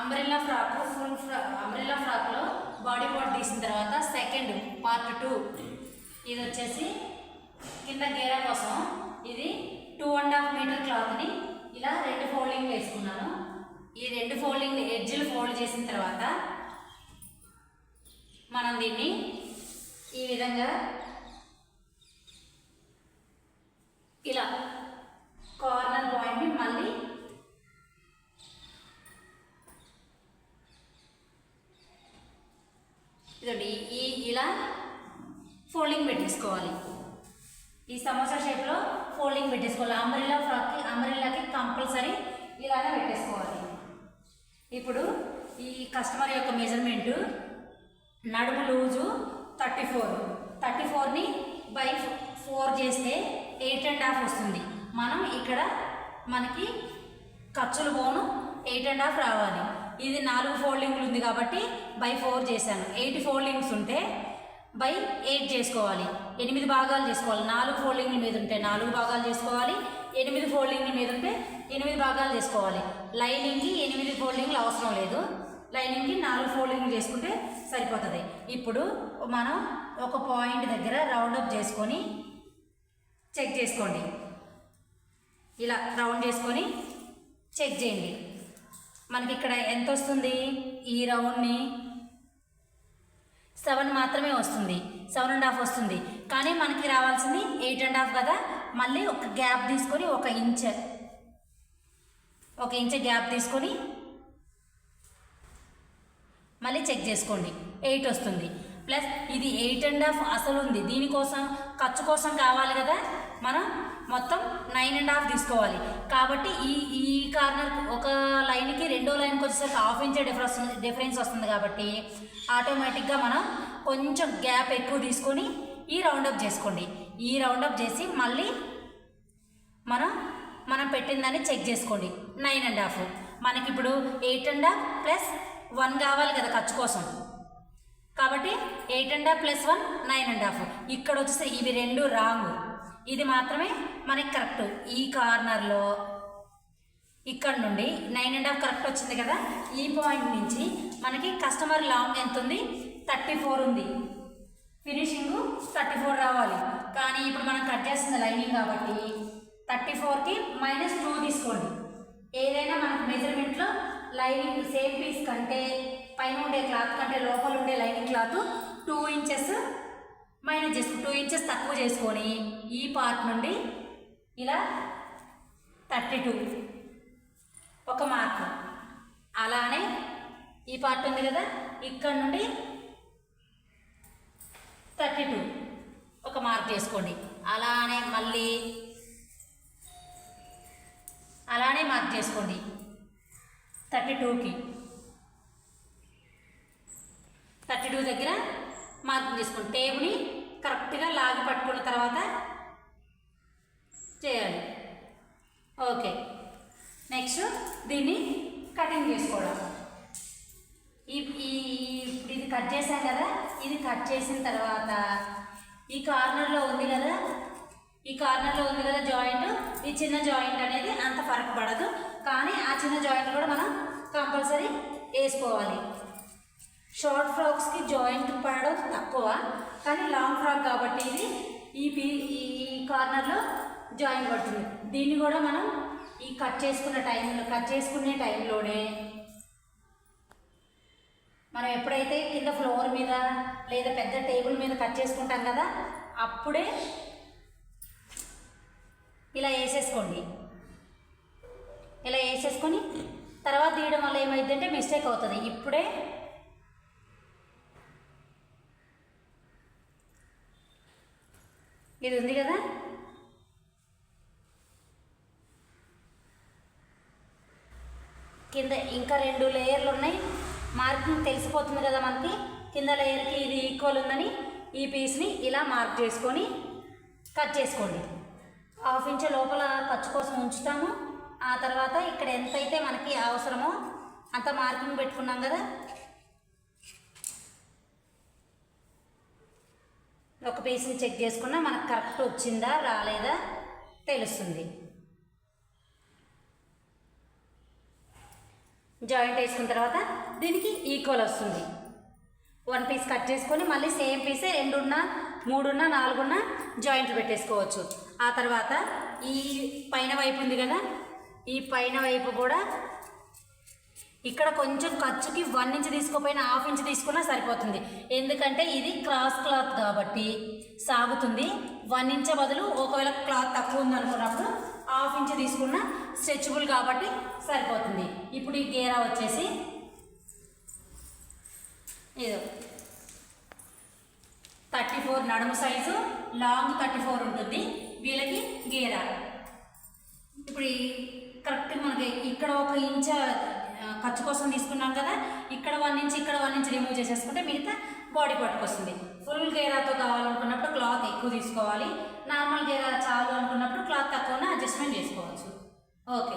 Umbrella frock umbrella ఫ్రాక్లో body part తీసిన తర్వాత సెకండ్ పార్ట్ 2 ఇది వచ్చేసి కింద గేరా కోసం ఇది 2.5 మీటర్ క్లాత్ని ఇలా 2 ఫోల్డింగ్ వేసుకున్నాను. ఈ 2 ఫోల్డింగ్ ఎడ్జ్లు ఫోల్డ్ చేసిన తర్వాత మనం దీన్ని ఈ విధంగా ఇలా కార్నర్ పాయింట్ని మళ్ళీ ఇదండి ఇలా ఫోల్డింగ్ పెట్టేసుకోవాలి. ఈ సమోసా షేప్లో ఫోల్డింగ్ పెట్టేసుకోవాలి. అంబ్రెల్లాకి కంపల్సరీ ఇలానే పెట్టేసుకోవాలి. ఇప్పుడు ఈ కస్టమర్ యొక్క మెజర్మెంటు నడుము లూజు 34ని బై 4 చేస్తే 8.5 వస్తుంది. మనం ఇక్కడ మనకి ఖర్చులు పోను 8.5 రావాలి. ఇది 4 ఫోల్డింగ్లు ఉంది కాబట్టి బై 4 చేశాను. 8 ఫోల్డింగ్స్ ఉంటే బై 8 చేసుకోవాలి. 8 భాగాలు చేసుకోవాలి. 4 ఫోల్డింగ్ల మీద ఉంటే 4 భాగాలు చేసుకోవాలి. 8 ఫోల్డింగ్ల మీద ఉంటే 8 భాగాలు చేసుకోవాలి. లైనింగ్కి 8 ఫోల్డింగ్లు అవసరం లేదు. లైనింగ్కి 4 ఫోల్డింగ్లు చేసుకుంటే సరిపోతుంది. ఇప్పుడు మనం ఒక పాయింట్ దగ్గర రౌండప్ చేసుకొని చెక్ చేసుకోండి. ఇలా రౌండ్ చేసుకొని చెక్ చేయండి. మనకి ఇక్కడ ఎంత వస్తుంది? ఈ రౌండ్ని 7 మాత్రమే వస్తుంది. 7.5 వస్తుంది. కానీ మనకి రావాల్సింది 8.5 కదా. మళ్ళీ ఒక గ్యాప్ తీసుకొని 1 ఇంచ్ గ్యాప్ తీసుకొని మళ్ళీ చెక్ చేసుకోండి. 8 వస్తుంది. ప్లస్ ఇది 8.5 అసలు ఉంది. దీనికోసం ఖర్చు కోసం కావాలి కదా, మనం మొత్తం 9.5 తీసుకోవాలి. కాబట్టి ఈ కార్నర్ ఒక లైన్కి రెండో లైన్కి వచ్చేసరికి 1/2 ఇంచ్ డిఫరెన్స్ వస్తుంది. కాబట్టి ఆటోమేటిక్గా మనం కొంచెం గ్యాప్ ఎక్కువ తీసుకొని ఈ రౌండప్ చేసుకోండి. ఈ రౌండప్ చేసి మళ్ళీ మనం పెట్టిందని చెక్ చేసుకోండి. 9.5 మనకి ఇప్పుడు 8.5 ప్లస్ 1 కావాలి కదా ఖర్చు కోసం. కాబట్టి 8.5 ప్లస్ 1 9.5. ఇక్కడ వచ్చేసి ఇవి 2 రాంగ్. ఇది మాత్రమే మనకి కరెక్ట్. ఈ కార్నర్లో ఇక్కడ నుండి 9.5 కరెక్ట్ వచ్చింది కదా. ఈ పాయింట్ నుంచి మనకి కస్టమర్ లాంగ్ ఎంత ఉంది? 34 ఉంది. ఫినిషింగ్ 34 రావాలి. కానీ ఇప్పుడు మనం కట్ చేస్తుంది లైనింగ్ కాబట్టి 34కి -2 తీసుకోండి. ఏదైనా మనకు మెజర్మెంట్లో లైనింగ్ సేమ్ పీస్ కంటే పైన ఉండే క్లాత్ కంటే లోపల ఉండే లైనింగ్ క్లాత్ 2 ఇంచెస్ మైనస్ చేసుకుని 2 ఇంచెస్ తక్కువ చేసుకొని ఈ పార్ట్ నుండి ఇలా 32 ఒక మార్క్. అలానే ఈ పార్ట్ ఉంది కదా, ఇక్కడ నుండి 32 ఒక మార్క్ చేసుకోండి. అలానే మళ్ళీ అలానే మార్క్ చేసుకోండి 32కి. 32 దగ్గర మార్క్ చేసుకోండి. టేబుల్ని కరెక్ట్గా లాగి పట్టుకున్న తర్వాత చేయాలి. ఓకే, నెక్స్ట్ దీన్ని కటింగ్ చేసుకోవడం. ఇప్పుడు ఇది కట్ చేసాం కదా. ఇది కట్ చేసిన తర్వాత ఈ కార్నర్లో ఉంది కదా జాయింట్. ఈ చిన్న జాయింట్ అనేది అంత ఫరక్ పడదు. కానీ ఆ చిన్న జాయింట్ కూడా మనం కంపల్సరీ వేసుకోవాలి. షార్ట్ ఫ్రాక్స్కి జాయింట్ పడడం తక్కువ, కానీ లాంగ్ ఫ్రాక్ కాబట్టి ఇది ఈ కార్నర్లో జాయింట్ పడుతుంది. దీన్ని కూడా మనం ఈ కట్ చేసుకునే టైంలోనే మనం ఎప్పుడైతే కింద ఫ్లోర్ మీద లేదా పెద్ద టేబుల్ మీద కట్ చేసుకుంటాం కదా, అప్పుడే ఇలా వేసేసుకోండి. ఇలా వేసేసుకొని తర్వాత తీయడం వల్ల ఏమైందంటే మిస్టేక్ అవుతుంది. ఇప్పుడే ఇది ఉంది కదా, కింద ఇంకా 2 లేయర్లు ఉన్నాయి. మార్కింగ్ తెలిసిపోతుంది కదా మనకి. కింద లేయర్కి ఇది ఈక్వల్ ఉందని ఈ పీస్ని ఇలా మార్క్ చేసుకొని కట్ చేసుకోండి. 1/2 ఇంచ్ లోపల ఖర్చు కోసం ఉంచుతాము. ఆ తర్వాత ఇక్కడ ఎంతైతే మనకి అవసరమో అంత మార్కింగ్ పెట్టుకున్నాం కదా, ఒక పీస్ని చెక్ చేసుకున్నా మనకు కరెక్ట్ వచ్చిందా రాలేదా తెలుస్తుంది. జాయింట్ వేసుకున్న తర్వాత దీనికి ఈక్వల్ వస్తుంది. 1 పీస్ కట్ చేసుకొని మళ్ళీ సేమ్ పీసే 2 ఉన్నా 3 ఉన్నా 4 ఉన్నా జాయింట్లు పెట్టేసుకోవచ్చు. ఆ తర్వాత ఈ పైన వైపు ఉంది కదా, ఈ పైన వైపు కూడా ఇక్కడ కొంచెం ఖర్చుకి 1 ఇంచ్ తీసుకోపోయినా 1/2 ఇంచ్ తీసుకున్నా సరిపోతుంది. ఎందుకంటే ఇది క్రాస్ క్లాత్ కాబట్టి సాగుతుంది. 1 ఇంచ్ బదులు ఒకవేళ క్లాత్ తక్కువ ఉందనుకున్నప్పుడు 1/2 ఇంచ్ తీసుకున్నా స్ట్రెచబుల్ కాబట్టి సరిపోతుంది. ఇప్పుడు ఈ గేరా వచ్చేసి ఇదో 34 నడుము సైజు, లాంగ్ 34 ఉంటుంది వీళ్ళకి గేరా. ఇప్పుడు కరెక్ట్గా మనకి ఇక్కడ 1 ఇంచ్ ఖర్చు కోసం తీసుకున్నాం కదా, ఇక్కడ 1 ఇంచ్ ఇక్కడ 1 ఇంచ్ రిమూవ్ చేసేసుకుంటే మిగతా బాడీ పార్ట్కి వస్తుంది. ఫుల్ గేరాతో కావాలనుకున్నప్పుడు క్లాత్ ఎక్కువ తీసుకోవాలి, నార్మల్ గేరా చాలు అనుకున్నప్పుడు క్లాత్ తక్కువనే అడ్జస్ట్మెంట్ చేసుకోవచ్చు. ఓకే.